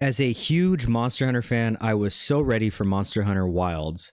As a huge Monster Hunter fan, I was so ready for Monster Hunter Wilds.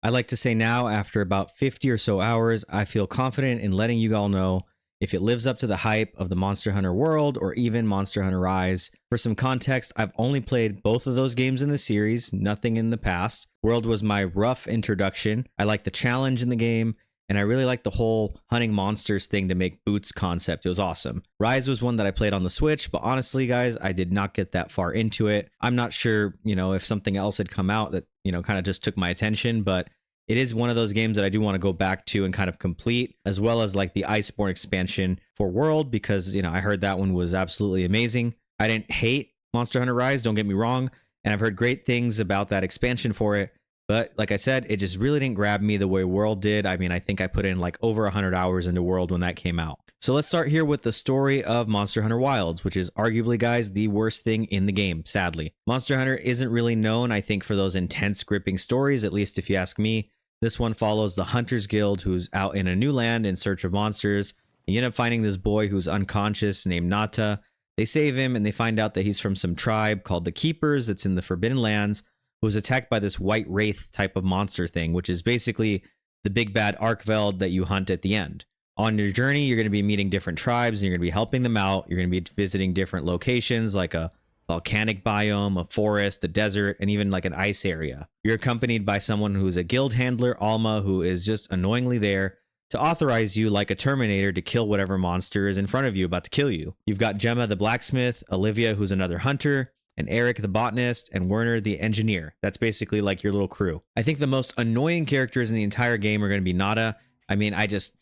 I like to say now, after about 50 or so hours, I feel confident in letting you all know if it lives up to the hype of the Monster Hunter World or even Monster Hunter Rise. For some context, I've only played both of those games in the series, nothing in the past. World was my rough introduction. I like the challenge in the game, and I really like the whole hunting monsters thing to make boots concept. It was awesome. Rise was one that I played on the Switch, but honestly, guys, I did not get that far into it. I'm not sure, if something else had come out that, kind of just took my attention, but it is one of those games that I do want to go back to and kind of complete, as well as like the Iceborne expansion for World, because, I heard that one was absolutely amazing. I didn't hate Monster Hunter Rise, don't get me wrong, and I've heard great things about that expansion for it. But like I said, it just really didn't grab me the way World did. I mean, I think I put in like over 100 hours into World when that came out. So let's start here with the story of Monster Hunter Wilds, which is arguably, guys, the worst thing in the game, sadly. Monster Hunter isn't really known, I think, for those intense, gripping stories, at least if you ask me. This one follows the Hunters Guild, who's out in a new land in search of monsters. And you end up finding this boy who's unconscious named Nata. They save him, and they find out that he's from some tribe called the Keepers that's in the Forbidden Lands, who was attacked by this white wraith type of monster thing, which is basically the big bad Arkveld that you hunt at the end. On your journey, you're going to be meeting different tribes, and you're going to be helping them out. You're going to be visiting different locations like a volcanic biome, a forest, a desert, and even like an ice area. You're accompanied by someone who's a guild handler, Alma, who is just annoyingly there to authorize you like a Terminator to kill whatever monster is in front of you about to kill you. You've got Gemma the blacksmith, Olivia who's another hunter, and Eric the botanist, and Werner the engineer. That's basically like your little crew. I think the most annoying characters in the entire game are going to be Nata. I mean, I just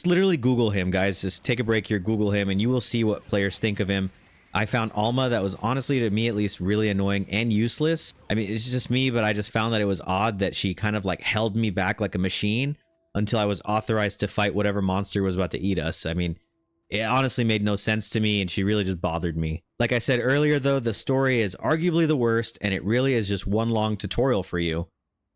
literally Google him, guys. Just take a break here, Google him, and you will see what players think of him. I found Alma that was honestly, to me at least, really annoying and useless. I mean, it's just me, but I just found that it was odd that she kind of like held me back like a machine until I was authorized to fight whatever monster was about to eat us. I mean, it honestly made no sense to me, and she really just bothered me. Like I said earlier, though, the story is arguably the worst, and it really is just one long tutorial for you.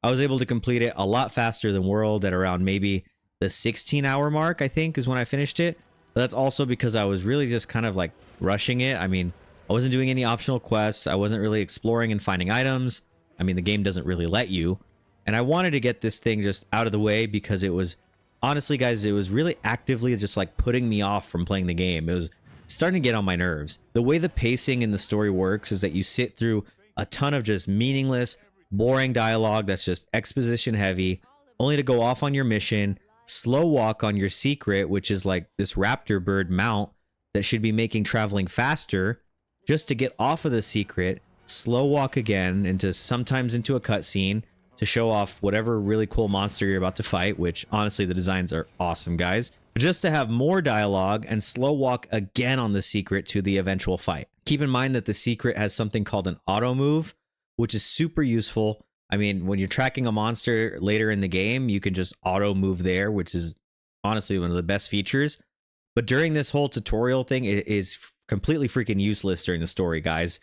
I was able to complete it a lot faster than World at around maybe the 16-hour mark, I think, is when I finished it. But that's also because I was really just kind of like rushing it. I mean, I wasn't doing any optional quests. I wasn't really exploring and finding items. I mean, the game doesn't really let you. And I wanted to get this thing just out of the way because it was, honestly, guys, it was really actively just like putting me off from playing the game. It was starting to get on my nerves. The way the pacing in the story works is that you sit through a ton of just meaningless, boring dialogue that's just exposition heavy, only to go off on your mission, slow walk on your secret, which is like this raptor bird mount that should be making traveling faster, just to get off of the secret, slow walk again sometimes into a cutscene to show off whatever really cool monster you're about to fight, which honestly the designs are awesome, guys. Just to have more dialogue and slow walk again on the secret to the eventual fight. Keep in mind that the secret has something called an auto move, which is super useful. I mean, when you're tracking a monster later in the game, you can just auto move there, which is honestly one of the best features. But during this whole tutorial thing, it is completely freaking useless during the story, guys.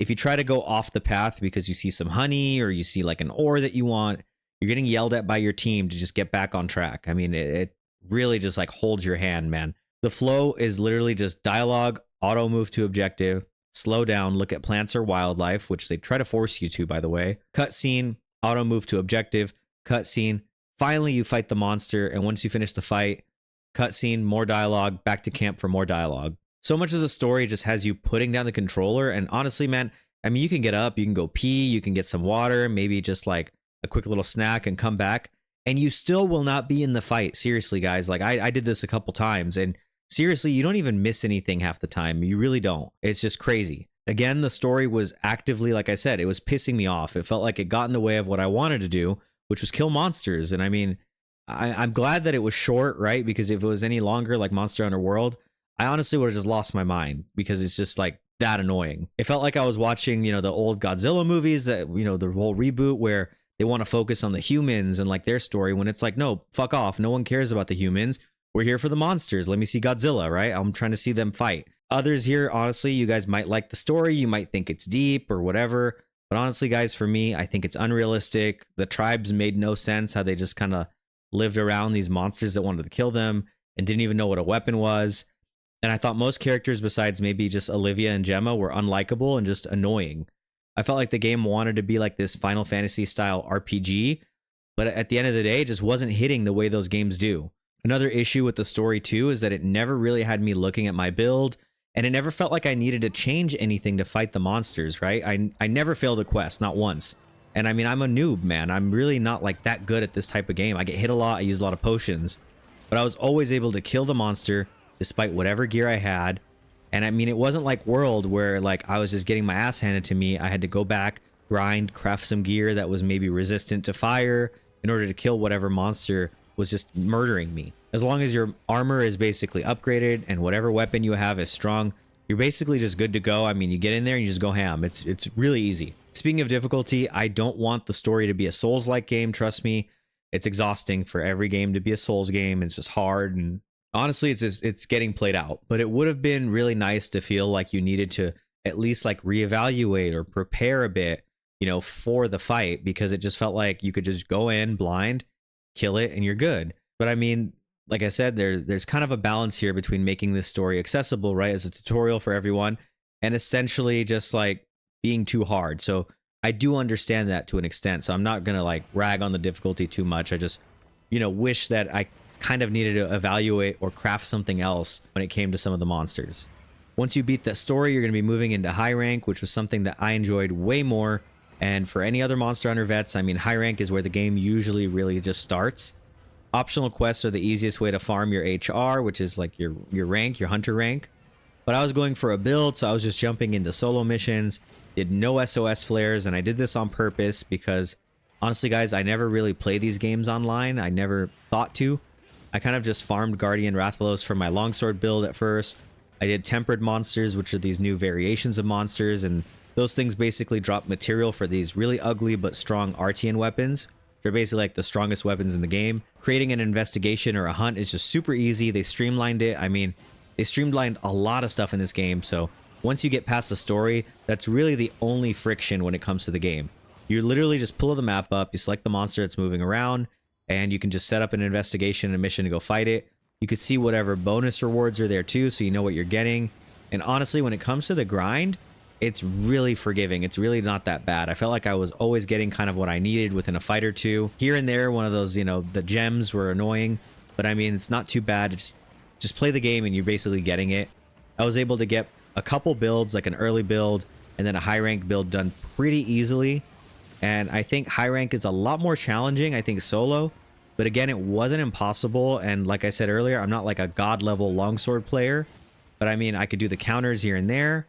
If you try to go off the path because you see some honey or you see like an ore that you want, you're getting yelled at by your team to just get back on track. I mean, it really just like holds your hand, man. The flow is literally just dialogue, auto move to objective, slow down, look at plants or wildlife, which they try to force you to, by the way. Cutscene, auto move to objective, cutscene. Finally, you fight the monster, and once you finish the fight, cutscene, more dialogue, back to camp for more dialogue. So much of the story just has you putting down the controller, and honestly, man, I mean, you can get up, you can go pee, you can get some water, maybe just like a quick little snack and come back, and you still will not be in the fight. Seriously, guys, like I did this a couple times, and seriously, you don't even miss anything half the time. You really don't. It's just crazy. Again, the story was actively, like I said, it was pissing me off. It felt like it got in the way of what I wanted to do, which was kill monsters. And I mean, I'm glad that it was short, right? Because if it was any longer like Monster Hunter World, I honestly would have just lost my mind because it's just like that annoying. It felt like I was watching, the old Godzilla movies that, the whole reboot where they want to focus on the humans and like their story when it's like, no, fuck off. No one cares about the humans. We're here for the monsters. Let me see Godzilla, right? I'm trying to see them fight. Others here, honestly, you guys might like the story. You might think it's deep or whatever. But honestly, guys, for me, I think it's unrealistic. The tribes made no sense how they just kind of lived around these monsters that wanted to kill them and didn't even know what a weapon was. And I thought most characters besides maybe just Olivia and Gemma were unlikable and just annoying. I felt like the game wanted to be like this Final Fantasy style RPG, but at the end of the day, it just wasn't hitting the way those games do. Another issue with the story too is that it never really had me looking at my build, and it never felt like I needed to change anything to fight the monsters, right? I never failed a quest, not once. And I mean, I'm a noob, man. I'm really not like that good at this type of game. I get hit a lot, I use a lot of potions, but I was always able to kill the monster despite whatever gear I had. And I mean, it wasn't like World where like I was just getting my ass handed to me. I had to go back, grind, craft some gear that was maybe resistant to fire in order to kill whatever monster was just murdering me. As long as your armor is basically upgraded and whatever weapon you have is strong, you're basically just good to go. I mean, you get in there and you just go ham. It's really easy. Speaking of difficulty, I don't want the story to be a Souls-like game. Trust me, it's exhausting for every game to be a Souls game. It's just hard, and honestly, it's getting played out. But it would have been really nice to feel like you needed to at least like reevaluate or prepare a bit, you know, for the fight, because it just felt like you could just go in blind, kill it, and you're good. But I mean, like I said, there's kind of a balance here between making this story accessible, right, as a tutorial for everyone, and essentially just like being too hard. So I do understand that to an extent. So I'm not gonna like rag on the difficulty too much. I just, you know, wish that I kind of needed to evaluate or craft something else when it came to some of the monsters. Once you beat that story, you're going to be moving into high rank, which was something that I enjoyed way more. And for any other Monster Hunter vets, I mean, high rank is where the game usually really just starts. Optional quests are the easiest way to farm your HR, which is like your rank, your hunter rank. But I was going for a build, so I was just jumping into solo missions, did no SOS flares, and I did this on purpose because honestly, guys, I never really play these games online. I never thought to. I kind of just farmed Guardian Rathalos for my longsword build at first. I did tempered monsters, which are these new variations of monsters, and those things basically drop material for these really ugly but strong Artian weapons. They're basically like the strongest weapons in the game. Creating an investigation or a hunt is just super easy. They streamlined it. I mean, they streamlined a lot of stuff in this game, so once you get past the story, that's really the only friction when it comes to the game. You literally just pull the map up, you select the monster that's moving around, and you can just set up an investigation and a mission to go fight it. You could see whatever bonus rewards are there too, so you know what you're getting. And honestly, when it comes to the grind, it's really forgiving. It's really not that bad. I felt like I was always getting kind of what I needed within a fight or two. Here and there, one of those, you know, the gems were annoying, but I mean, it's not too bad. Just play the game and you're basically getting it. I was able to get a couple builds, like an early build and then a high rank build done pretty easily. And I think high rank is a lot more challenging, I think, solo. But again, it wasn't impossible. And like I said earlier, I'm not like a god level longsword player. But I mean, I could do the counters here and there.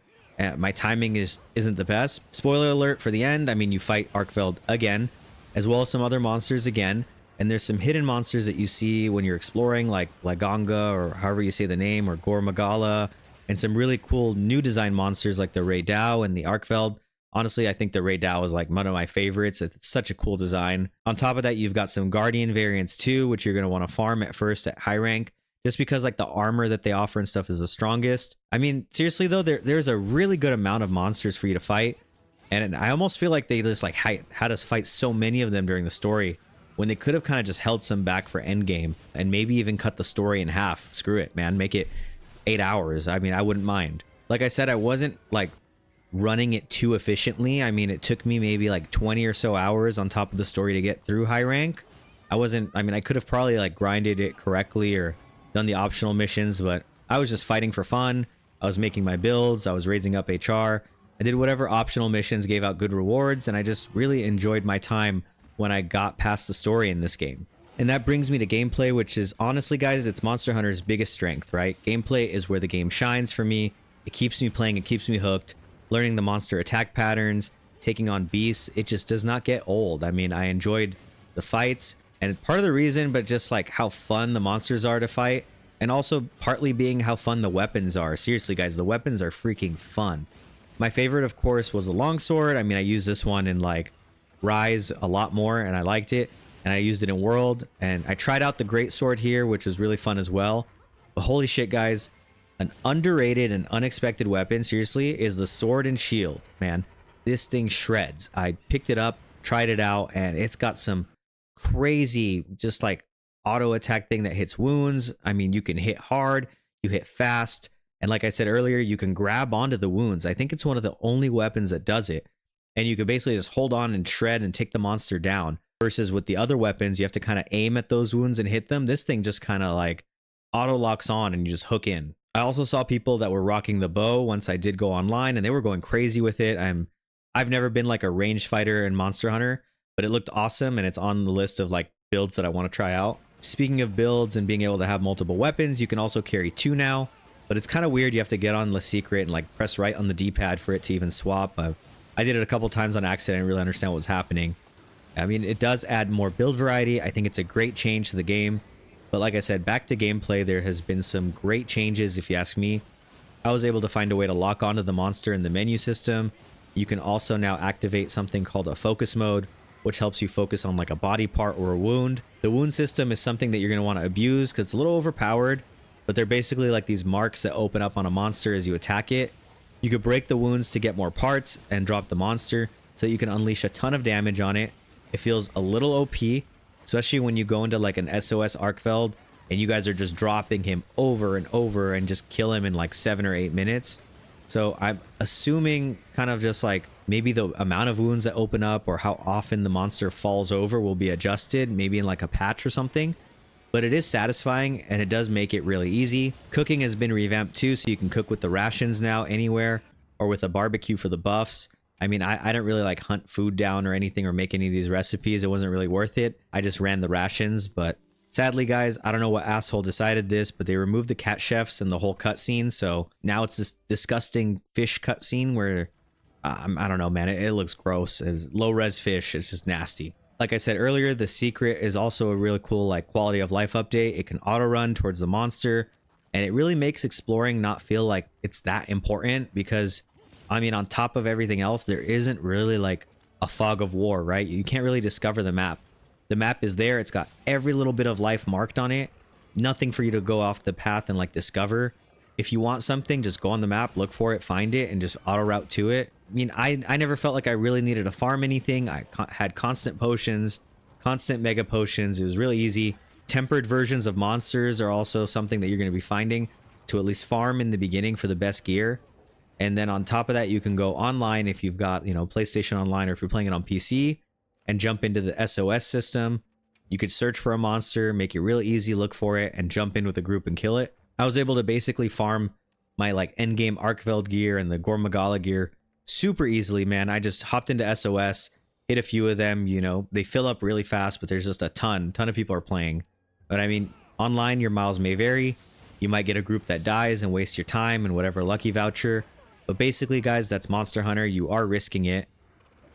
My timing isn't the best. Spoiler alert for the end. I mean, you fight Arkfeld again, as well as some other monsters again. And there's some hidden monsters that you see when you're exploring, like Lagonga, or however you say the name, or Gormagala. And some really cool new design monsters like the Ray Dow and the Arkfeld. Honestly, I think the Ray Dow is like one of my favorites. It's such a cool design. On top of that, you've got some Guardian variants too, which you're going to want to farm at first at high rank, just because like the armor that they offer and stuff is the strongest. I mean, seriously though, there's a really good amount of monsters for you to fight. And I almost feel like they just like had us fight so many of them during the story when they could have kind of just held some back for endgame and maybe even cut the story in half. Screw it, man. Make it 8 hours. I mean, I wouldn't mind. Like I said, I wasn't like running it too efficiently. I mean, it took me maybe like 20 or so hours on top of the story to get through high rank. I mean, I could have probably like grinded it correctly or done the optional missions, but I was just fighting for fun. I was making my builds. I was raising up HR. I did whatever optional missions gave out good rewards, and I just really enjoyed my time when I got past the story in this game. And that brings me to gameplay, which is honestly, guys, it's Monster Hunter's biggest strength, right? Gameplay is where the game shines for me. It keeps me playing. It keeps me hooked. Learning the monster attack patterns, taking on beasts, it just does not get old. I mean, I enjoyed the fights, and part of the reason, but just like how fun the monsters are to fight, and also partly being how fun the weapons are. Seriously, guys, the weapons are freaking fun. My favorite, of course, was the longsword. I mean, I used this one in like Rise a lot more, and I liked it. And I used it in World, and I tried out the great sword here, which was really fun as well. But holy shit, guys, an underrated and unexpected weapon, seriously, is the sword and shield, man. This thing shreds. I picked it up, tried it out, and it's got some crazy, just like auto attack thing that hits wounds. I mean, you can hit hard, you hit fast, and like I said earlier, you can grab onto the wounds. I think it's one of the only weapons that does it. and you could basically just hold on and shred and take the monster down. Versus with the other weapons, you have to kind of aim at those wounds and hit them. This thing just kind of like auto locks on and you just hook in. I also saw people that were rocking the bow once I did go online, and they were going crazy with it. I've never been like a ranged fighter in Monster Hunter, but it looked awesome, and it's on the list of like builds that I want to try out. Speaking of builds and being able to have multiple weapons, you can also carry 2 now, but it's kind of weird. You have to get on the secret and like press right on the D-pad for it to even swap. I did it a couple times on accident. I didn't really understand what was happening. I mean, it does add more build variety. I think it's a great change to the game. But like I said, back to gameplay, there has been some great changes, if you ask me. I was able to find a way to lock onto the monster in the menu system. You can also now activate something called a focus mode, which helps you focus on like a body part or a wound. The wound system is something that you're going to want to abuse because it's a little overpowered, but they're basically like these marks that open up on a monster as you attack it. You could break the wounds to get more parts and drop the monster so that you can unleash a ton of damage on it. It feels a little OP, especially when you go into like an SOS Arkfeld and you guys are just dropping him over and over and just kill him in like 7 or 8 minutes. So I'm assuming kind of just like maybe the amount of wounds that open up or how often the monster falls over will be adjusted, maybe in like a patch or something. But it is satisfying and it does make it really easy. Cooking has been revamped too, so you can cook with the rations now anywhere or with a barbecue for the buffs. I mean, I don't really like hunt food down or anything or make any of these recipes. It wasn't really worth it. I just ran the rations, but sadly, guys, I don't know what asshole decided this, but they removed the cat chefs and the whole cutscene. So now it's this disgusting fish cutscene where I don't know, man. It looks gross. It's low res fish. It's just nasty. Like I said earlier, the secret is also a really cool like quality of life update. It can auto run towards the monster, and it really makes exploring not feel like it's that important because, I mean, on top of everything else, there isn't really like a fog of war, right? You can't really discover the map. The map is there. It's got every little bit of life marked on it. Nothing for you to go off the path and like discover. If you want something, just go on the map, look for it, find it, and just auto route to it. I mean, I never felt like I really needed to farm anything. I had constant potions, constant mega potions. It was really easy. Tempered versions of monsters are also something that you're going to be finding to at least farm in the beginning for the best gear. And then on top of that, you can go online if you've got, you know, PlayStation Online, or if you're playing it on PC, and jump into the SOS system. You could search for a monster, make it real easy, look for it, and jump in with a group and kill it. I was able to basically farm my like endgame Arkveld gear and the Gormagala gear super easily, man. I just hopped into SOS, hit a few of them, you know, they fill up really fast, but there's just a ton of people are playing. But I mean, online, your miles may vary. You might get a group that dies and waste your time and whatever lucky voucher. But basically, guys, that's Monster Hunter. You are risking it.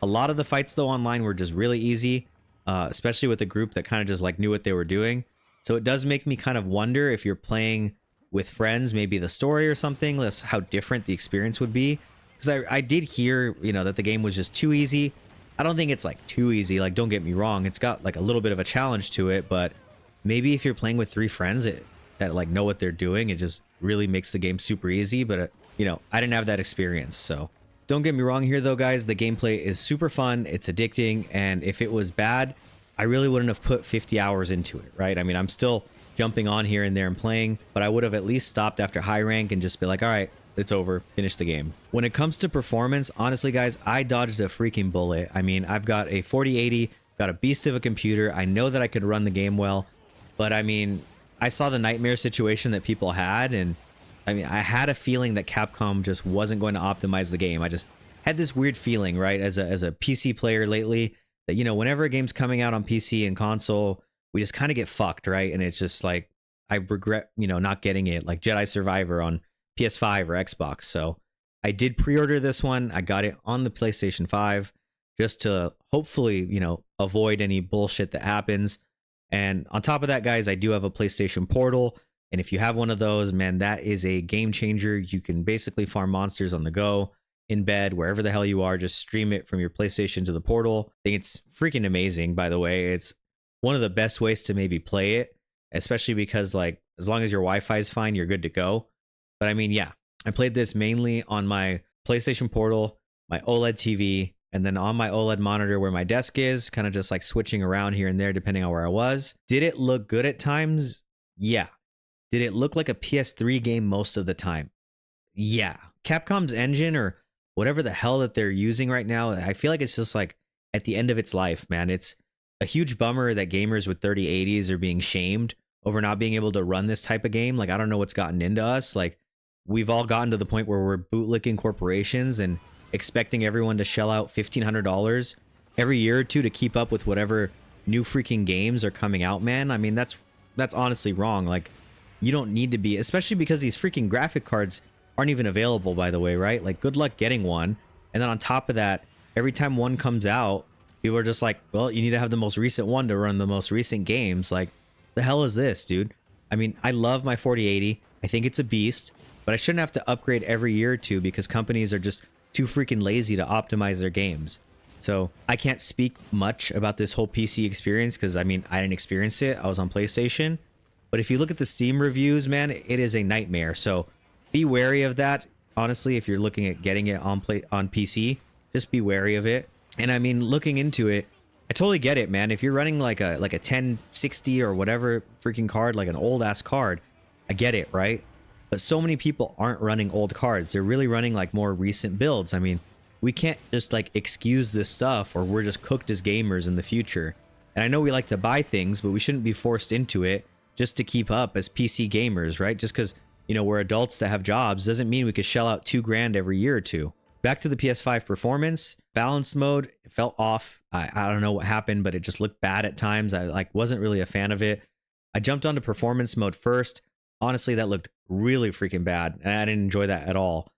A lot of the fights, though, online were just really easy, especially with a group that kind of just like knew what they were doing. So it does make me kind of wonder if you're playing with friends, maybe the story or something, how different the experience would be. Because I did hear, you know, that the game was just too easy. I don't think it's like too easy. Like, don't get me wrong. It's got like a little bit of a challenge to it, but maybe if you're playing with 3 friends that like know what they're doing, it just really makes the game super easy. But you know, I didn't have that experience. So don't get me wrong here though, guys. The gameplay is super fun. It's addicting. And if it was bad, I really wouldn't have put 50 hours into it, right? I mean, I'm still jumping on here and there and playing, but I would have at least stopped after high rank and just be like, all right, it's over, finish the game. When it comes to performance, honestly, guys, I dodged a freaking bullet. I mean, I've got a 4080, got a beast of a computer. I know that I could run the game well, but I mean, I saw the nightmare situation that people had, and I mean, I had a feeling that Capcom just wasn't going to optimize the game. I just had this weird feeling, right, as a PC player lately, that, you know, whenever a game's coming out on PC and console, we just kind of get fucked, right? And it's just like, I regret, you know, not getting it, like Jedi Survivor on PS5 or Xbox. So I did pre-order this one. I got it on the PlayStation 5 just to hopefully, you know, avoid any bullshit that happens. And on top of that, guys, I do have a PlayStation Portal. And if you have one of those, man, that is a game changer. You can basically farm monsters on the go, in bed, wherever the hell you are. Just stream it from your PlayStation to the Portal. I think it's freaking amazing, by the way. It's one of the best ways to maybe play it, especially because, like, as long as your Wi-Fi is fine, you're good to go. But I mean, yeah, I played this mainly on my PlayStation Portal, my OLED TV, and then on my OLED monitor where my desk is, kind of just like switching around here and there depending on where I was. Did it look good at times? Yeah. Did it look like a PS3 game most of the time? Yeah. Capcom's engine, or whatever the hell that they're using right now, I feel like it's just like at the end of its life, man. It's a huge bummer that gamers with 3080s are being shamed over not being able to run this type of game. Like, I don't know what's gotten into us. Like, we've all gotten to the point where we're bootlicking corporations and expecting everyone to shell out $1,500 every year or two to keep up with whatever new freaking games are coming out, man. I mean, that's honestly wrong. Like, you don't need to be, especially because these freaking graphic cards aren't even available, by the way, right? Like, good luck getting one. And then on top of that, every time one comes out, people are just like, well, you need to have the most recent one to run the most recent games. Like, the hell is this, dude? I mean, I love my 4080. I think it's a beast, but I shouldn't have to upgrade every year or two because companies are just too freaking lazy to optimize their games. So I can't speak much about this whole PC experience because, I mean, I didn't experience it. I was on PlayStation. But if you look at the Steam reviews, man, it is a nightmare. So be wary of that. Honestly, if you're looking at getting it on PC, just be wary of it. And I mean, looking into it, I totally get it, man. If you're running like a 1060 or whatever freaking card, like an old ass card, I get it, right? But so many people aren't running old cards. They're really running like more recent builds. I mean, we can't just like excuse this stuff or we're just cooked as gamers in the future. And I know we like to buy things, but we shouldn't be forced into it just to keep up as PC gamers, right? Just because, you know, we're adults that have jobs doesn't mean we could shell out $2,000 every year or two. Back to the PS5 performance, balance mode, it felt off. I don't know what happened, but it just looked bad at times. I like wasn't really a fan of it. I jumped onto performance mode first. Honestly, that looked really freaking bad, and I didn't enjoy that at all.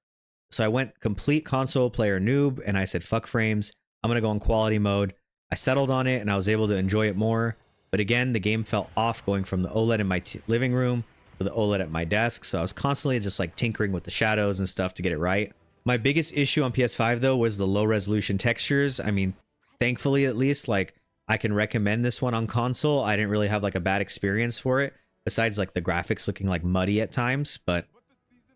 So I went complete console player noob, and I said, fuck frames. I'm going to go on quality mode. I settled on it, and I was able to enjoy it more. But again, the game felt off going from the OLED in my living room to the OLED at my desk. So I was constantly just like tinkering with the shadows and stuff to get it right. My biggest issue on PS5 though was the low resolution textures. I mean, thankfully at least, like, I can recommend this one on console. I didn't really have like a bad experience for it, besides like the graphics looking like muddy at times. But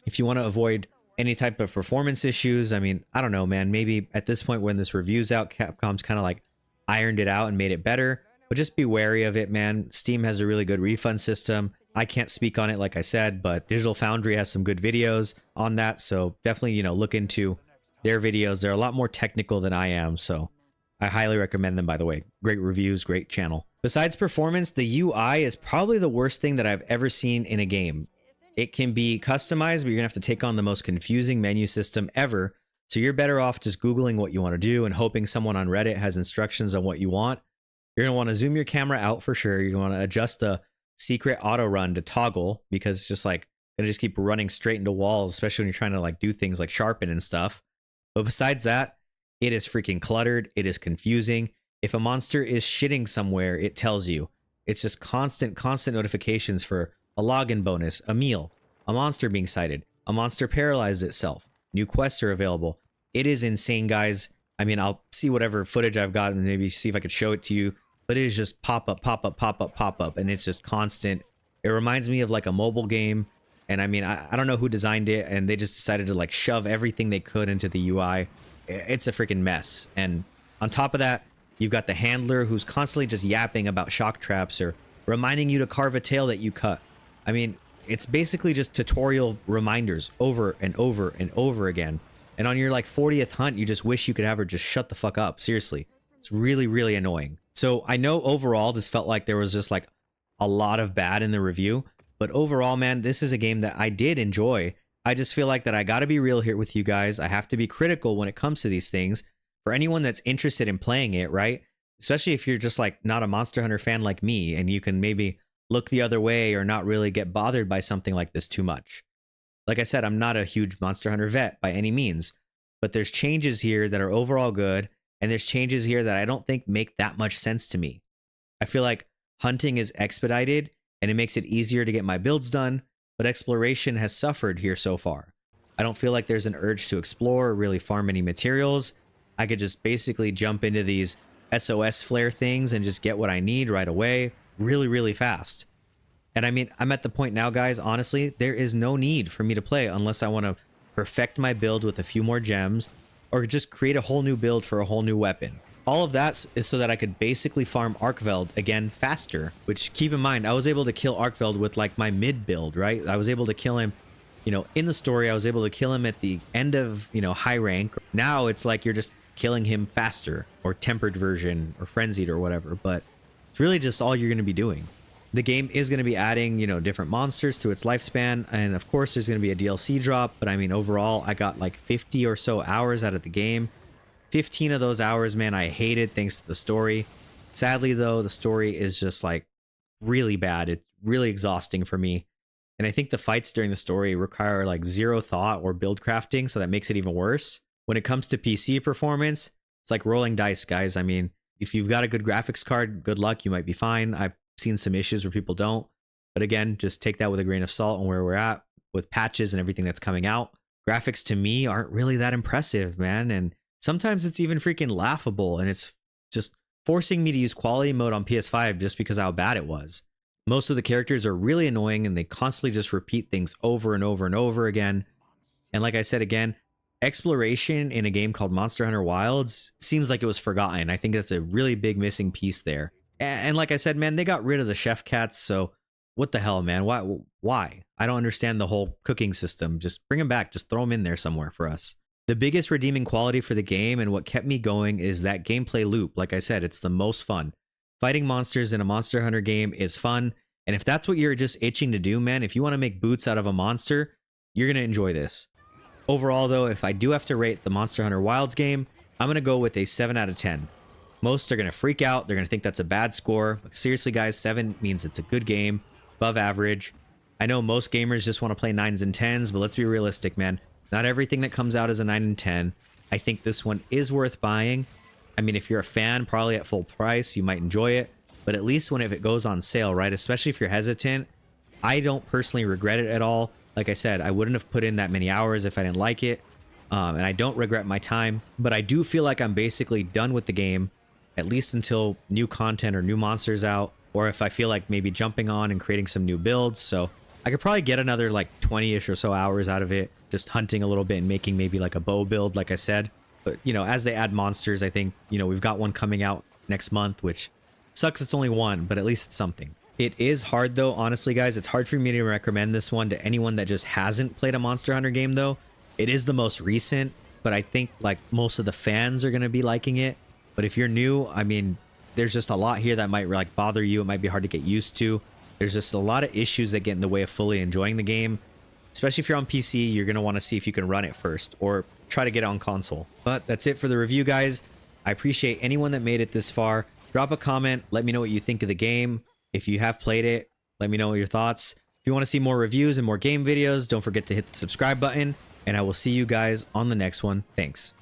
if you want to avoid any type of performance issues, I mean, I don't know, man, maybe at this point when this review's out, Capcom's kind of like ironed it out and made it better. But just be wary of it, man. Steam has a really good refund system. I can't speak on it, like I said, but Digital Foundry has some good videos on that. So definitely, you know, look into their videos. They're a lot more technical than I am. So I highly recommend them, by the way. Great reviews, great channel. Besides performance, the UI is probably the worst thing that I've ever seen in a game. It can be customized, but you're gonna have to take on the most confusing menu system ever. So you're better off just Googling what you want to do and hoping someone on Reddit has instructions on what you want. You're going to want to zoom your camera out for sure. You're going to want to adjust the secret auto run to toggle because it's just like going to just keep running straight into walls, especially when you're trying to like do things like sharpen and stuff. But besides that, it is freaking cluttered. It is confusing. If a monster is shitting somewhere, it tells you. It's just constant notifications for a login bonus, a meal, a monster being sighted, a monster paralyzed itself, new quests are available. It is insane, guys. I mean, I'll see whatever footage I've got and maybe see if I could show it to you. But it is just pop up, pop up, pop up, pop up. And it's just constant. It reminds me of like a mobile game. And I mean, I don't know who designed it. And they just decided to like shove everything they could into the UI. It's a freaking mess. And on top of that, you've got the handler who's constantly just yapping about shock traps or reminding you to carve a tail that you cut. I mean, it's basically just tutorial reminders over and over and over again. And on your like 40th hunt, you just wish you could have her just shut the fuck up. Seriously. It's really, really annoying. So I know overall this felt like there was just like a lot of bad in the review. But overall, man, this is a game that I did enjoy. I just feel like that I got to be real here with you guys. I have to be critical when it comes to these things. For anyone that's interested in playing it, right? Especially if you're just like not a Monster Hunter fan like me and you can maybe look the other way or not really get bothered by something like this too much. Like I said, I'm not a huge Monster Hunter vet by any means, but there's changes here that are overall good, and there's changes here that I don't think make that much sense to me. I feel like hunting is expedited, and it makes it easier to get my builds done, but exploration has suffered here so far. I don't feel like there's an urge to explore or really farm any materials. I could just basically jump into these SOS flare things and just get what I need right away, really, really fast. And I mean, I'm at the point now, guys, honestly, there is no need for me to play unless I want to perfect my build with a few more gems or just create a whole new build for a whole new weapon. All of that is so that I could basically farm Arkveld again faster, which keep in mind, I was able to kill Arkveld with like my mid build, right? I was able to kill him in the story, I was able to kill him at the end of, high rank. Now it's like you're just killing him faster, or tempered version, or frenzied, or whatever. But it's really just all you're going to be doing. The game is going to be adding, different monsters to its lifespan. And of course, there's going to be a DLC drop. But I mean, overall, I got like 50 or so hours out of the game. 15 of those hours, man, I hated thanks to the story. Sadly, though, the story is just like really bad. It's really exhausting for me. And I think the fights during the story require like zero thought or build crafting, so that makes it even worse. When it comes to PC performance, it's like rolling dice, guys. I mean, if you've got a good graphics card, good luck, you might be fine. I've seen some issues where people don't. But again, just take that with a grain of salt on where we're at with patches and everything that's coming out. Graphics to me aren't really that impressive, man. And sometimes it's even freaking laughable, and it's just forcing me to use quality mode on PS5 just because of how bad it was. Most of the characters are really annoying, and they constantly just repeat things over and over and over again. And like I said again, exploration in a game called Monster Hunter Wilds seems like it was forgotten. I think that's a really big missing piece there. And like I said, man, they got rid of the chef cats, so what the hell, man? Why? I don't understand the whole cooking system. Just bring them back. Just throw them in there somewhere for us. The biggest redeeming quality for the game and what kept me going is that gameplay loop. Like I said, it's the most fun. Fighting monsters in a Monster Hunter game is fun. And if that's what you're just itching to do, man, if you want to make boots out of a monster, you're going to enjoy this. Overall, though, if I do have to rate the Monster Hunter Wilds game, I'm going to go with a 7 out of 10. Most are going to freak out. They're going to think that's a bad score. But seriously, guys, 7 means it's a good game, above average. I know most gamers just want to play 9s and 10s, but let's be realistic, man. Not everything that comes out is a 9 and 10. I think this one is worth buying. I mean, if you're a fan, probably at full price, you might enjoy it. But at least if it goes on sale, right? Especially if you're hesitant, I don't personally regret it at all. Like I said, I wouldn't have put in that many hours if I didn't like it. And I don't regret my time. But I do feel like I'm basically done with the game, at least until new content or new monsters out. Or if I feel like maybe jumping on and creating some new builds. So I could probably get another like 20-ish or so hours out of it. Just hunting a little bit and making maybe like a bow build, like I said. But, as they add monsters, I think, we've got one coming out next month, which sucks it's only one, but at least it's something. It is hard, though, honestly, guys. It's hard for me to recommend this one to anyone that just hasn't played a Monster Hunter game, though. It is the most recent, but I think, like, most of the fans are going to be liking it. But if you're new, I mean, there's just a lot here that might, like, bother you. It might be hard to get used to. There's just a lot of issues that get in the way of fully enjoying the game. Especially if you're on PC, you're going to want to see if you can run it first, or try to get it on console. But that's it for the review, guys. I appreciate anyone that made it this far. Drop a comment. Let me know what you think of the game. If you have played it, let me know your thoughts. If you want to see more reviews and more game videos, don't forget to hit the subscribe button. And I will see you guys on the next one. Thanks.